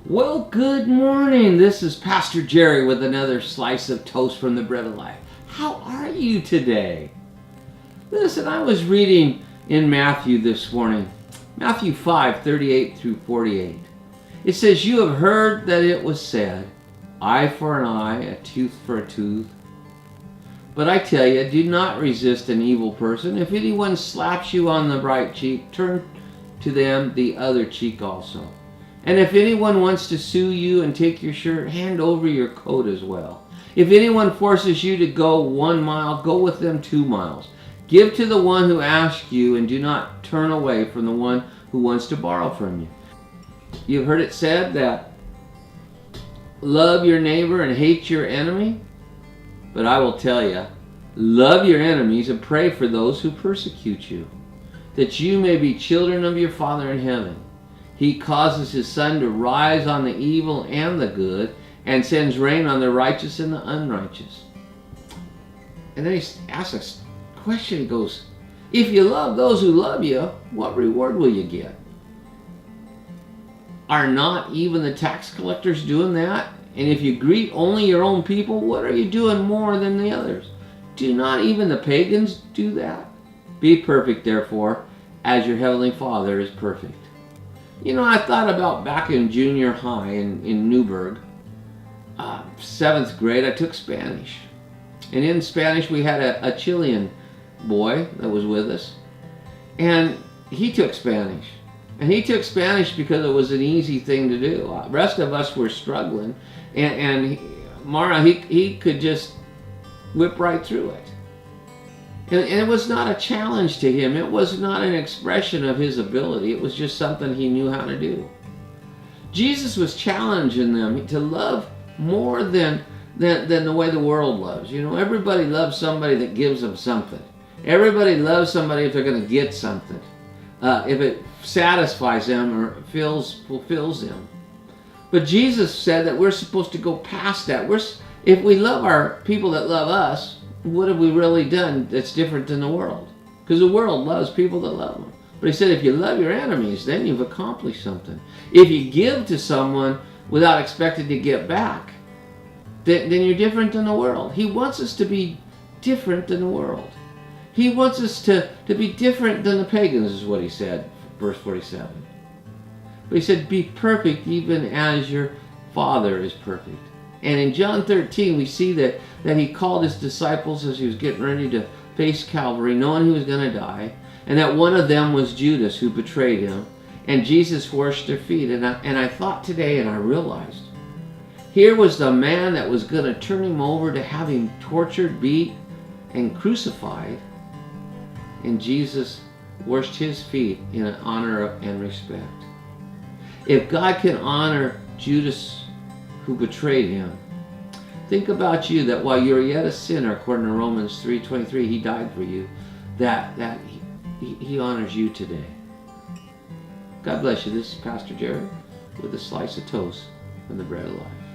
Well, good morning. This is Pastor Jerry with another slice of toast from the bread of life. How are you today? Listen, I was reading in Matthew this morning, Matthew 5:38 through 48. It says, "You have heard that it was said, eye for an eye, a tooth for a tooth. But I tell you, do not resist an evil person. If anyone slaps you on the right cheek, turn to them the other cheek also. And if anyone wants to sue you and take your shirt, hand over your coat as well. If anyone forces you to go 1 mile, go with them 2 miles. Give to the one who asks you, and do not turn away from the one who wants to borrow from you." You've heard it said that love your neighbor and hate your enemy. But I will tell you, love your enemies and pray for those who persecute you, that you may be children of your Father in heaven. He causes his sun to rise on the evil and the good, and sends rain on the righteous and the unrighteous. And then he asks us a question. He goes, if you love those who love you, what reward will you get? Are not even the tax collectors doing that? And if you greet only your own people, what are you doing more than the others? Do not even the pagans do that? Be perfect, therefore, as your heavenly Father is perfect. You know, I thought about back in junior high in Newburgh, 7th grade, I took Spanish. And in Spanish, we had a Chilean boy that was with us. And he took Spanish. And he took Spanish because it was an easy thing to do. The rest of us were struggling. And Mara, he could just whip right through it. And it was not a challenge to him. It was not an expression of his ability. It was just something he knew how to do. Jesus was challenging them to love more than the way the world loves. You know, everybody loves somebody that gives them something. Everybody loves somebody if they're going to get something. If it satisfies them or fulfills them. But Jesus said that we're supposed to go past that. If we love our people that love us, what have we really done that's different than the world? Because the world loves people that love them. But he said, if you love your enemies, then you've accomplished something. If you give to someone without expecting to get back, then you're different than the world. He wants us to be different than the world. He wants us to be different than the pagans, is what he said, verse 47. But he said, be perfect even as your Father is perfect. And in John 13, we see that he called his disciples as he was getting ready to face Calvary, knowing he was going to die, and that one of them was Judas, who betrayed him. And Jesus washed their feet. And I thought today, and I realized, here was the man that was going to turn him over to have him tortured, beat, and crucified. And Jesus washed his feet in honor and respect. If God can honor Judas, who betrayed him, think about you, that while you're yet a sinner, according to Romans 3:23, he died for you, that he honors you today. God bless you. This is Pastor Jerry with a slice of toast from the bread of life.